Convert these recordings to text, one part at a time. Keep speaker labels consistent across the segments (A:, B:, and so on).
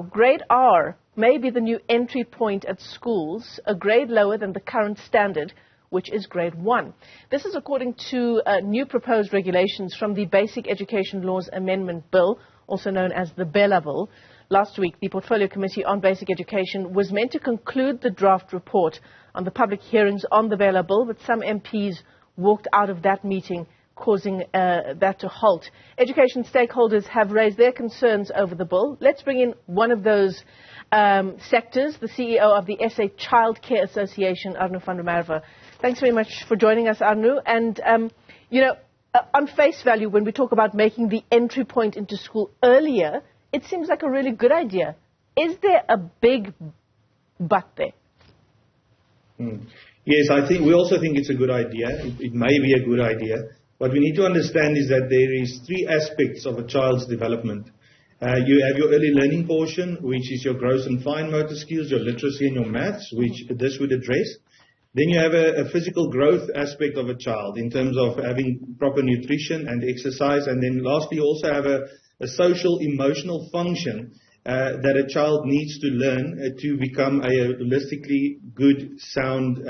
A: Grade R may be the new entry point at schools, a grade lower than the current standard, which is grade 1. This is according to new proposed regulations from the Basic Education Laws Amendment Bill, also known as the Bela Bill. Last week, the Portfolio Committee on Basic Education was meant to conclude the draft report on the public hearings on the Bela Bill, but some MPs walked out of that meeting, causing that to halt. Education stakeholders have raised their concerns over the bill. Let's bring in one of those sectors, the CEO of the SA Childcare Association, Arno van der Merwe. Thanks very much for joining us, Arno. And, on face value, when we talk about making the entry point into school earlier, it seems like a really good idea. Is there a big but there?
B: Yes, we also think it's a good idea. It may be a good idea. What we need to understand is that there is 3 aspects of a child's development. You have your early learning portion, which is your gross and fine motor skills, your literacy and your maths, which this would address. Then you have a physical growth aspect of a child in terms of having proper nutrition and exercise. And then lastly, you also have a social, emotional function that a child needs to learn to become a holistically good, sound,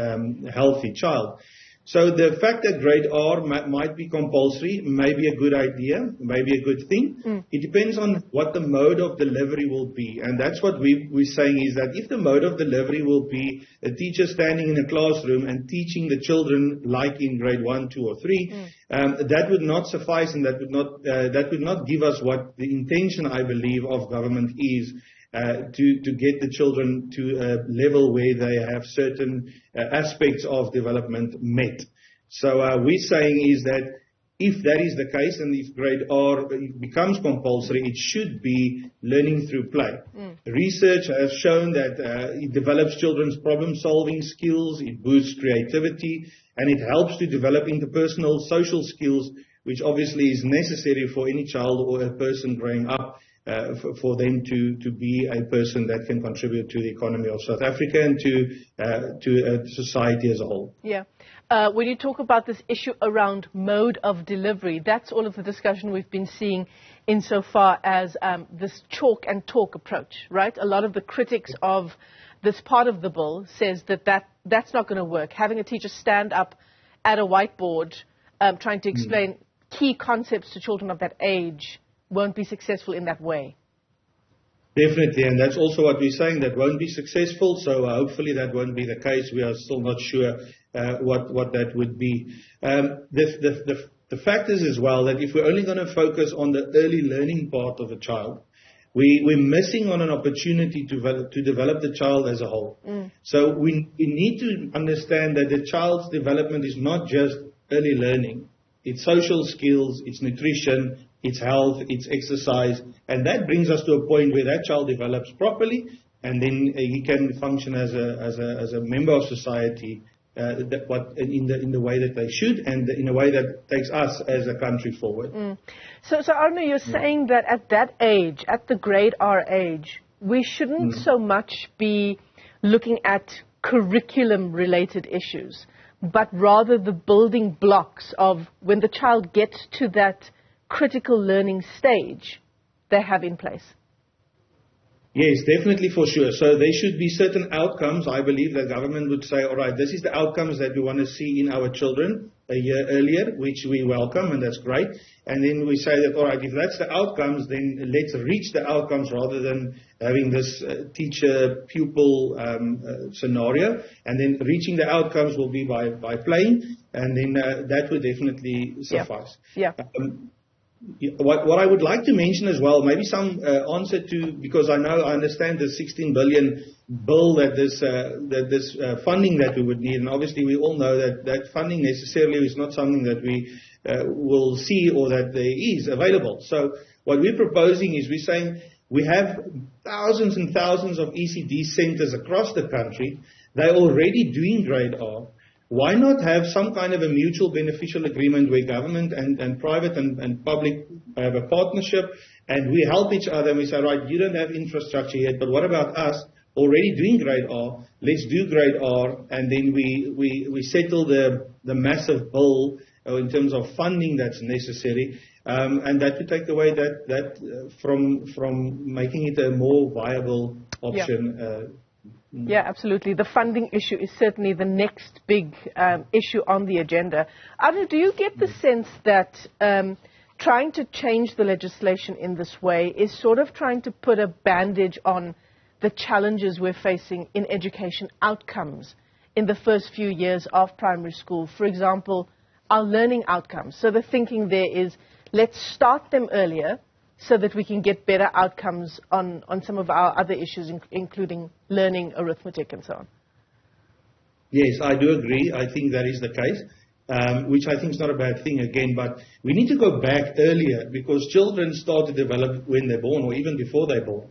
B: healthy child. So the fact that grade R might be compulsory may be a good idea, may be a good thing. It depends on what the mode of delivery will be. And that's what we're saying is that if the mode of delivery will be a teacher standing in a classroom and teaching the children like in grade 1, 2 or 3, that would not suffice, and that would not give us what the intention, I believe, of government is. To get the children to a level where they have certain aspects of development met. So we're saying is that if that is the case and if grade R becomes compulsory, it should be learning through play. Research has shown that it develops children's problem-solving skills, it boosts creativity, and it helps to develop interpersonal social skills, which obviously is necessary for any child or a person growing up. For them to be a person that can contribute to the economy of South Africa and to society as a whole.
A: Yeah. When you talk about this issue around mode of delivery, that's all of the discussion we've been seeing insofar as this chalk and talk approach, right? A lot of the critics of this part of the bill says that's not going to work. Having a teacher stand up at a whiteboard trying to explain key concepts to children of that age won't be successful in that way.
B: Definitely, and that's also what we're saying, that won't be successful, so hopefully that won't be the case. We are still not sure what that would be. The fact is as well that if we're only going to focus on the early learning part of a child, we're missing on an opportunity to develop the child as a whole. So we need to understand that the child's development is not just early learning. It's social skills, it's nutrition, it's health, it's exercise, and that brings us to a point where that child develops properly, and then he can function as a member of society in the way that they should, and in a way that takes us as a country forward.
A: So Arno, you're saying that at that age, at the grade R age, we shouldn't so much be looking at curriculum-related issues, but rather the building blocks of when the child gets to that critical learning stage they have in place.
B: Yes, definitely, for sure. So there should be certain outcomes. I believe the government would say, all right, this is the outcomes that we want to see in our children a year earlier, which we welcome, and that's great. And then we say that, all right, if that's the outcomes, then let's reach the outcomes rather than having this teacher-pupil scenario. And then reaching the outcomes will be by playing, and then that would definitely suffice.
A: Yeah.
B: What I would like to mention as well, maybe some answer to, because I understand the 16 billion bill that this funding that we would need, and obviously we all know that funding necessarily is not something that we will see or that there is available. So what we're proposing is we're saying we have thousands and thousands of ECD centers across the country. They're already doing grade R. Why not have some kind of a mutual beneficial agreement where government and private and public have a partnership, and we help each other and we say, right, you don't have infrastructure yet, but what about us already doing grade R? Let's do grade R, and then we settle the massive bill in terms of funding that's necessary. and that would take away that from making it a more viable option.
A: Yeah, absolutely. The funding issue is certainly the next big issue on the agenda. Arno, do you get the sense that trying to change the legislation in this way is sort of trying to put a bandage on the challenges we're facing in education outcomes in the first few years of primary school? For example, our learning outcomes. So the thinking there is, let's start them earlier so that we can get better outcomes on some of our other issues, including learning, arithmetic, and so on.
B: Yes, I do agree. I think that is the case, which I think is not a bad thing again, but we need to go back earlier because children start to develop when they're born or even before they're born.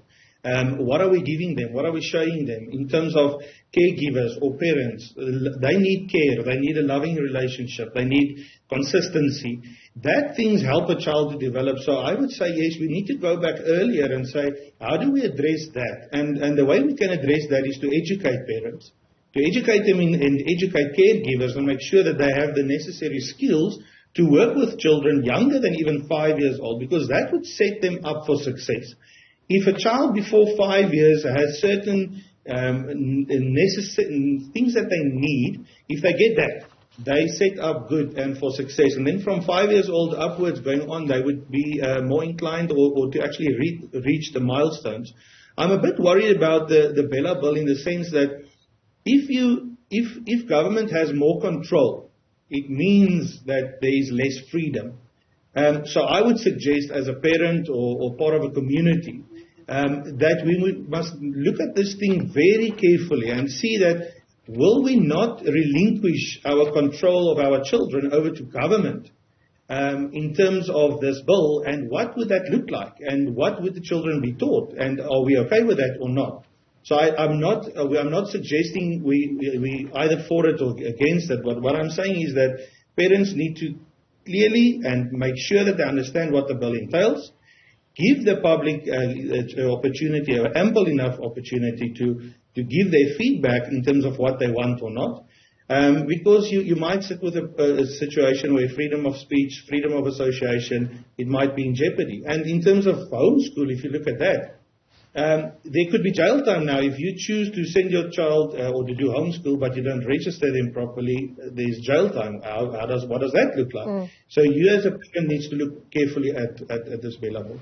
B: What are we giving them? What are we showing them in terms of caregivers or parents? They need care. They need a loving relationship. They need consistency. That things help a child to develop. So I would say, yes, we need to go back earlier and say, how do we address that? And the way we can address that is to educate parents, to educate them and educate caregivers and make sure that they have the necessary skills to work with children younger than even 5 years old, because that would set them up for success. If a child before 5 years has certain necessary things that they need, if they get that, they set up good and for success. And then from 5 years old upwards going on, they would be more inclined or to actually reach the milestones. I'm a bit worried about the Bela Bill in the sense that if government has more control, it means that there is less freedom. So I would suggest as a parent or part of a community that we must look at this thing very carefully and see that will we not relinquish our control of our children over to government in terms of this bill, and what would that look like and what would the children be taught, and are we okay with that or not? So I'm not suggesting we either for it or against it, but what I'm saying is that parents need to clearly and make sure that they understand what the bill entails, give the public opportunity, or ample enough opportunity to give their feedback in terms of what they want or not. Because you might sit with a situation where freedom of speech, freedom of association, it might be in jeopardy. And in terms of homeschool, if you look at that, there could be jail time now. If you choose to send your child or to do homeschool, but you don't register them properly, there's jail time. What does that look like? So you as a parent needs to look carefully at this Bela Bill.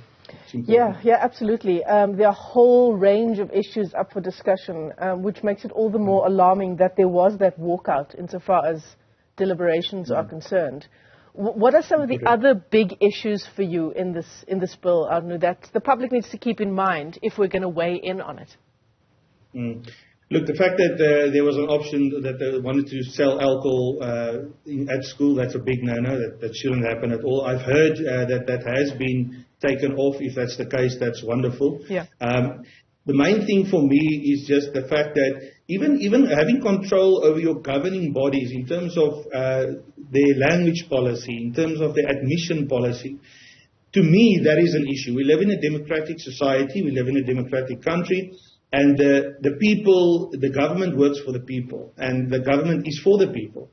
A: Yeah, absolutely. There are a whole range of issues up for discussion, which makes it all the more alarming that there was that walkout insofar as deliberations are concerned. What are some of the other big issues for you in this bill, Arno, that the public needs to keep in mind if we're going to weigh in on it?
B: Look, the fact that there was an option that they wanted to sell alcohol at school, that's a big no-no. That shouldn't happen at all. I've heard that has been taken off. If that's the case, that's wonderful. Yeah. The main thing for me is just the fact that even having control over your governing bodies in terms of their language policy, in terms of their admission policy, to me that is an issue. We live in a democratic society. We live in a democratic country. And the people, the government works for the people, and the government is for the people.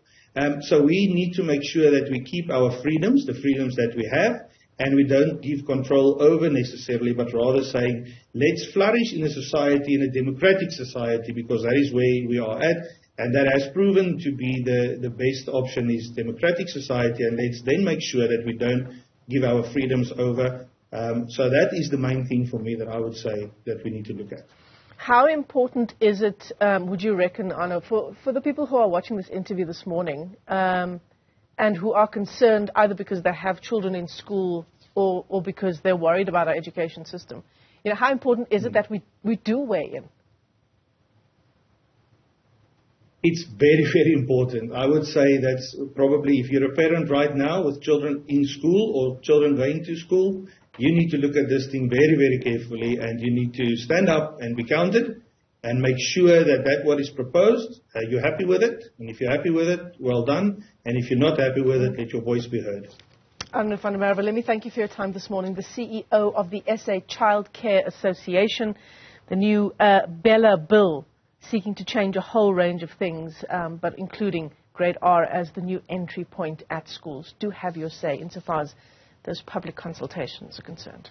B: So we need to make sure that we keep our freedoms, the freedoms that we have, and we don't give control over necessarily, but rather saying, let's flourish in a society, in a democratic society, because that is where we are at, and that has proven to be the best option is democratic society, and let's then make sure that we don't give our freedoms over. So that is the main thing for me that I would say that we need to look at.
A: How important is it, would you reckon, Arno, for the people who are watching this interview this morning and who are concerned either because they have children in school or because they're worried about our education system? You know, how important is it that we do weigh in?
B: It's very, very important. I would say that's probably, if you're a parent right now with children in school or children going to school, you need to look at this thing very, very carefully, and you need to stand up and be counted and make sure that what is proposed, you're happy with it. And if you're happy with it, well done. And if you're not happy with it, let your voice be heard.
A: Arno van der Merwe, let me thank you for your time this morning. The CEO of the SA Childcare Association, the new Bela Bill, seeking to change a whole range of things, but including grade R as the new entry point at schools. Do have your say insofar as those public consultations are concerned.